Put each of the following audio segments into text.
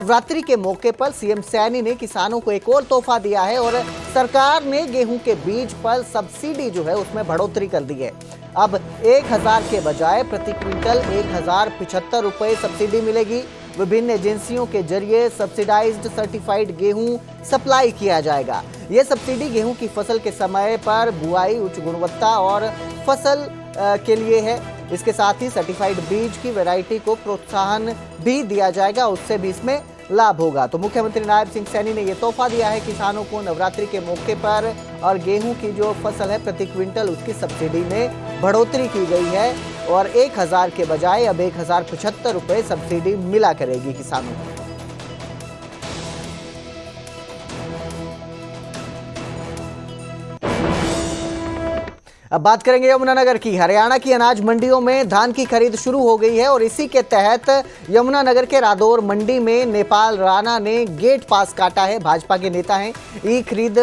नवरात्रि के मौके पर सीएम सैनी ने किसानों को एक और तोहफा दिया है और सरकार ने गेहूं के बीज पर सब्सिडी जो है उसमें बढ़ोतरी कर दी है। अब 1000 के बजाय प्रति क्विंटल 1075 रुपए सब्सिडी मिलेगी। विभिन्न एजेंसियों के जरिए सब्सिडाइज्ड सर्टिफाइड गेहूं सप्लाई किया जाएगा। यह सब्सिडी गेहूं की फसल के समय पर बुआई, उच्च गुणवत्ता और फसल के लिए है। इसके साथ ही सर्टिफाइड बीज की वैरायटी को प्रोत्साहन भी दिया जाएगा, उससे भी इसमें लाभ होगा। तो मुख्यमंत्री नायब सिंह सैनी ने यह तोहफा दिया है किसानों को नवरात्रि के मौके पर, और गेहूं की जो फसल है प्रति क्विंटल उसकी सब्सिडी में बढ़ोतरी की गई है और 1000 के बजाय अब 1075 रुपए सब्सिडी मिला करेगी किसानों को। अब बात करेंगे यमुनानगर की। हरियाणा की अनाज मंडियों में धान की खरीद शुरू हो गई है और इसी के तहत यमुनानगर के रादौर मंडी में नेपाल राणा ने गेट पास काटा है। भाजपा के नेता हैं। ई खरीद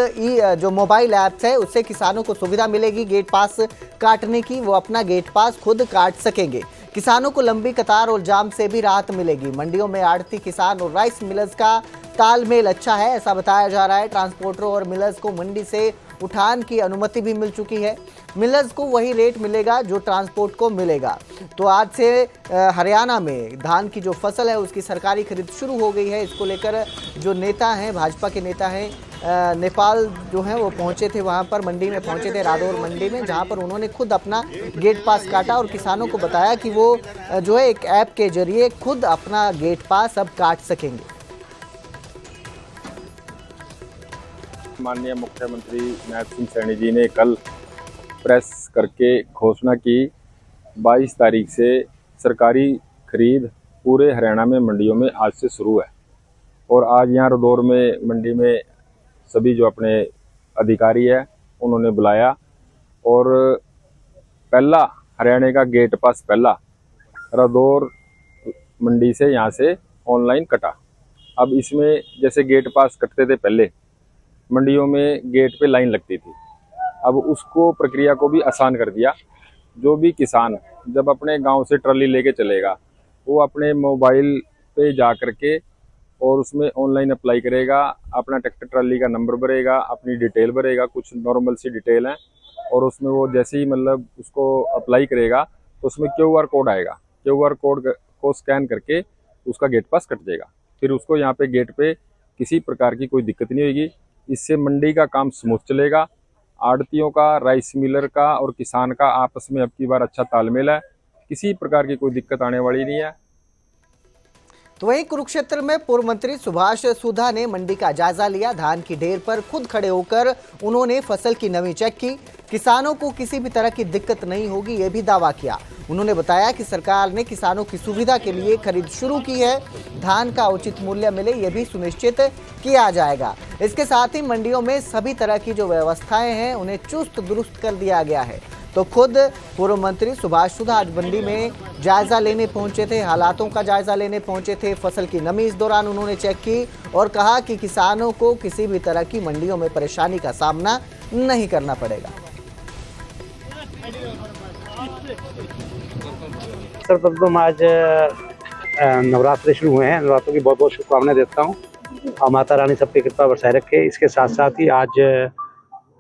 जो मोबाइल ऐप्स है उससे किसानों को सुविधा मिलेगी गेट पास काटने की। वो अपना गेट पास खुद काट सकेंगे। किसानों को लंबी कतार और जाम से भी राहत मिलेगी। मंडियों में आड़ती, किसान और राइस मिलर्स का तालमेल अच्छा है, ऐसा बताया जा रहा है। ट्रांसपोर्टरों और मिलर्स को मंडी से उठान की अनुमति भी मिल चुकी है। मिलर्स को वही रेट मिलेगा जो ट्रांसपोर्ट को मिलेगा। तो आज से हरियाणा में धान की जो फसल है उसकी सरकारी खरीद शुरू हो गई है। इसको लेकर जो नेता हैं, भाजपा के नेता हैं, नेपाल जो हैं वो पहुंचे थे, वहां पर मंडी में पहुंचे थे, रादौर मंडी में, जहां पर उन्होंने खुद अपना गेट पास काटा और किसानों को बताया कि वो जो है एक ऐप के जरिए खुद अपना गेट पास अब काट सकेंगे। माननीय मुख्यमंत्री नायब सिंह सैनी जी ने कल प्रेस करके घोषणा की 22 तारीख से सरकारी खरीद पूरे हरियाणा में मंडियों में आज से शुरू है। और आज यहाँ रादौर में मंडी में सभी जो अपने अधिकारी है उन्होंने बुलाया और पहला हरियाणा का गेट पास पहला रादौर मंडी से यहाँ से ऑनलाइन कटा। अब इसमें जैसे गेट पास कटते थे पहले मंडियों में गेट पे लाइन लगती थी, अब उसको प्रक्रिया को भी आसान कर दिया। जो भी किसान जब अपने गांव से ट्रॉली लेके चलेगा वो अपने मोबाइल पे जा करके और उसमें ऑनलाइन अप्लाई करेगा, अपना ट्रैक्टर ट्रॉली का नंबर भरेगा, अपनी डिटेल भरेगा, कुछ नॉर्मल सी डिटेल है, और उसमें वो जैसे ही मतलब उसको अप्लाई करेगा तो उसमें QR कोड आएगा। QR कोड को स्कैन करके उसका गेट पास कट जाएगा। फिर उसको यहाँ पे गेट पे किसी प्रकार की कोई दिक्कत नहीं होगी। इससे मंडी का काम स्मूथ चलेगा। आड़तियों का, राइस मिलर का और किसान का आपस में अब की बार अच्छा तालमेल है। किसी प्रकार की कोई दिक्कत आने वाली नहीं है। तो वहीं कुरुक्षेत्र में पूर्व मंत्री सुभाष सुधा ने मंडी का जायजा लिया। धान की ढेर पर खुद खड़े होकर उन्होंने फसल की नमी चेक की। किसानों को किसी भी तरह की दिक्कत नहीं होगी, यह भी दावा किया। उन्होंने बताया कि सरकार ने किसानों की सुविधा के लिए खरीद शुरू की है। धान का उचित मूल्य मिले यह भी सुनिश्चित किया जाएगा। इसके साथ ही मंडियों में सभी तरह की जो व्यवस्थाएं हैं उन्हें चुस्त दुरुस्त कर दिया गया है। तो खुद पूर्व मंत्री सुभाष सुधा आज मंडी में जायजा लेने पहुंचे थे, हालातों का जायजा लेने पहुंचे थे। फसल की नमी इस दौरान उन्होंने चेक की और कहा कि किसानों को किसी भी तरह की मंडियों में परेशानी का सामना नहीं करना पड़ेगा। सर्वप्रथम आज नवरात्रि शुरू हुए हैं, नवरात्रों की बहुत बहुत शुभकामनाएं देता हूं और माता रानी सबकी कृपा बरसाए रखे। इसके साथ साथ ही आज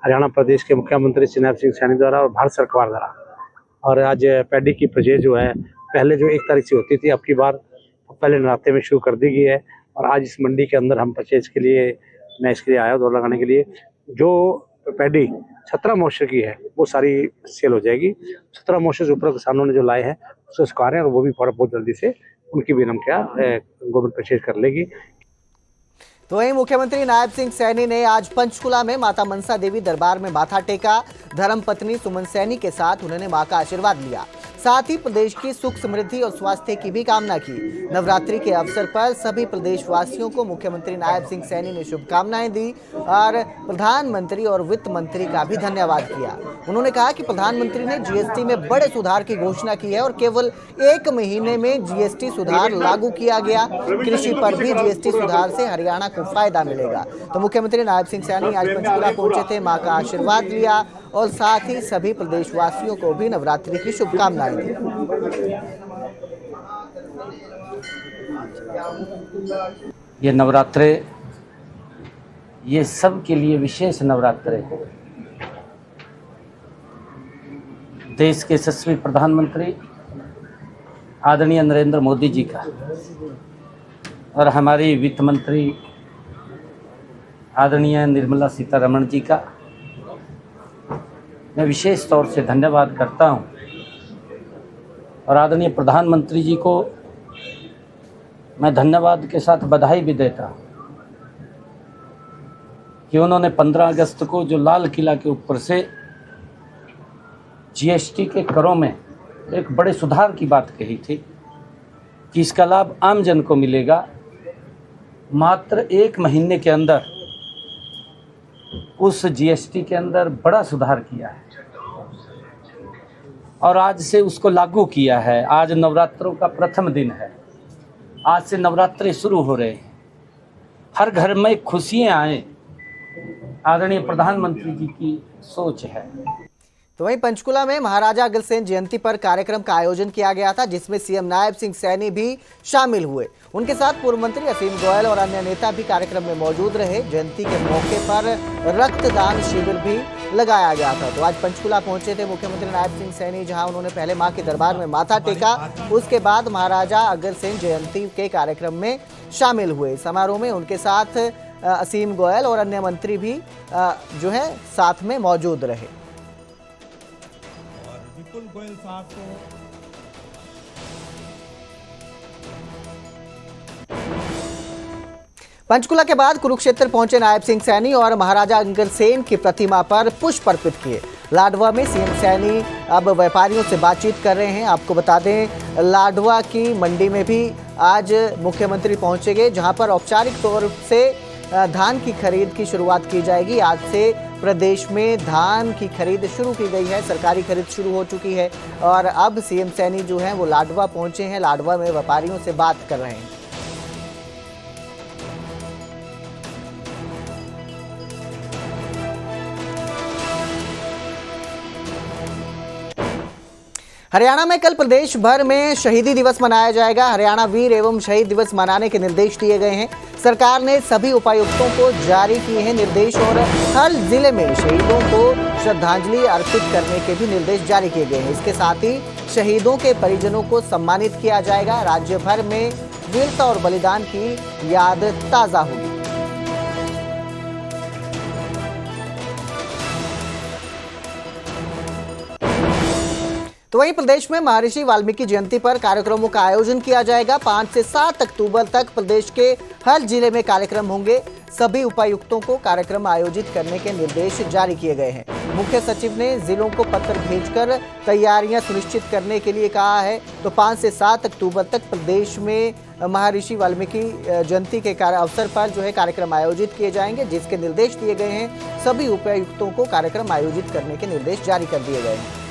हरियाणा प्रदेश के मुख्यमंत्री श्री नायब सिंह सैनी द्वारा और भारत सरकार द्वारा और आज पैडी की परचेज जो है पहले जो 1 तारीख से होती थी अब की बार पहले नवरात्रि में शुरू कर दी गई है। और आज इस मंडी के अंदर हम परचेज के लिए मैं इसके लिए आया दौड़ लगाने के लिए। जो पैडी 17 मॉइस्चर की है वो सारी सेल हो जाएगी। 17 मॉइस्चर से ऊपर किसानों ने जो लाए हैं उसको सुखा रहे हैं और वो भी बहुत जल्दी से उनकी भी हम क्या गवर्नमेंट परचेज कर लेगी। तो वहीं मुख्यमंत्री नायब सिंह सैनी ने आज पंचकुला में माता मनसा देवी दरबार में माथा टेका। धर्मपत्नी सुमन सैनी के साथ उन्होंने मां का आशीर्वाद लिया। साथ ही प्रदेश की सुख समृद्धि और स्वास्थ्य की भी कामना की। नवरात्रि के अवसर पर सभी प्रदेशवासियों को मुख्यमंत्री नायब सिंह सैनी ने शुभकामनाएं दी और प्रधानमंत्री और वित्त मंत्री का भी धन्यवाद किया। उन्होंने कहा कि प्रधानमंत्री ने GST में बड़े सुधार की घोषणा की है और केवल 1 महीने में GST सुधार लागू किया गया। कृषि पर भी GST सुधार से हरियाणा को फायदा मिलेगा। तो मुख्यमंत्री नायब सिंह सैनी आज पंचकुला पहुंचे थे, मां का आशीर्वाद लिया और साथ ही सभी प्रदेशवासियों को भी नवरात्रि की शुभकामनाएं दी। ये नवरात्रे ये सब के लिए विशेष नवरात्रे हैं। देश के यशस्वी प्रधानमंत्री आदरणीय नरेंद्र मोदी जी का और हमारी वित्त मंत्री आदरणीय निर्मला सीतारमण जी का मैं विशेष तौर से धन्यवाद करता हूं और आदरणीय प्रधानमंत्री जी को मैं धन्यवाद के साथ बधाई भी देता हूं कि उन्होंने 15 अगस्त को जो लाल किला के ऊपर से जीएसटी के करों में एक बड़े सुधार की बात कही थी कि इसका लाभ आम जन को मिलेगा। मात्र 1 महीने के अंदर उस जीएसटी के अंदर बड़ा सुधार किया है और आज से उसको लागू किया है। आज नवरात्रों का प्रथम दिन है, आज से नवरात्रे शुरू हो रहे हैं। हर घर में खुशियां आए, आदरणीय प्रधानमंत्री जी की सोच है। तो वहीं पंचकुला में महाराजा अग्रसेन जयंती पर कार्यक्रम का आयोजन किया गया था, जिसमें सीएम नायब सिंह सैनी भी शामिल हुए। उनके साथ पूर्व मंत्री असीम गोयल और अन्य नेता भी कार्यक्रम में मौजूद रहे। जयंती के मौके पर रक्तदान शिविर भी लगाया गया था। तो आज पंचकुला पहुंचे थे मुख्यमंत्री नायब सिंह सैनी, जहां उन्होंने पहले मां के दरबार में माथा टेका, उसके बाद महाराजा अग्रसेन जयंती के कार्यक्रम में शामिल हुए। समारोह में उनके साथ असीम गोयल और अन्य मंत्री भी जो है साथ में मौजूद रहे। विपुल गोयल साहब को पंचकुला के बाद कुरुक्षेत्र पहुंचे नायब सिंह सैनी और महाराजा अग्रसेन की प्रतिमा पर पुष्प अर्पित किए। लाडवा में सीएम सैनी अब व्यापारियों से बातचीत कर रहे हैं। आपको बता दें, लाडवा की मंडी में भी आज मुख्यमंत्री पहुंचेंगे, जहां पर औपचारिक तौर से धान की खरीद की शुरुआत की जाएगी। आज से प्रदेश में धान की खरीद शुरू की गई है, सरकारी खरीद शुरू हो चुकी है और अब सीएम सैनी जो हैं वो लाडवा पहुंचे हैं। लाडवा में व्यापारियों से बात कर रहे हैं। हरियाणा में कल प्रदेश भर में शहीदी दिवस मनाया जाएगा। हरियाणा वीर एवं शहीद दिवस मनाने के निर्देश दिए गए हैं। सरकार ने सभी उपायुक्तों को जारी किए हैं निर्देश और हर जिले में शहीदों को श्रद्धांजलि अर्पित करने के भी निर्देश जारी किए गए हैं। इसके साथ ही शहीदों के परिजनों को सम्मानित किया जाएगा। राज्य भर में वीरता और बलिदान की याद ताजा होगी। तो वहीं प्रदेश में महर्षि वाल्मीकि जयंती पर कार्यक्रमों का आयोजन किया जाएगा। 5 से 7 अक्टूबर तक प्रदेश के हर जिले में कार्यक्रम होंगे। सभी उपायुक्तों को कार्यक्रम आयोजित करने के निर्देश जारी किए गए हैं। मुख्य सचिव ने जिलों को पत्र भेजकर तैयारियां सुनिश्चित करने के लिए कहा है। तो 5 से 7 अक्टूबर तक प्रदेश में महर्षि वाल्मीकि जयंती के अवसर पर जो है कार्यक्रम आयोजित किए जाएंगे, जिसके निर्देश दिए गए हैं। सभी उपायुक्तों को कार्यक्रम आयोजित करने के निर्देश जारी कर दिए गए हैं।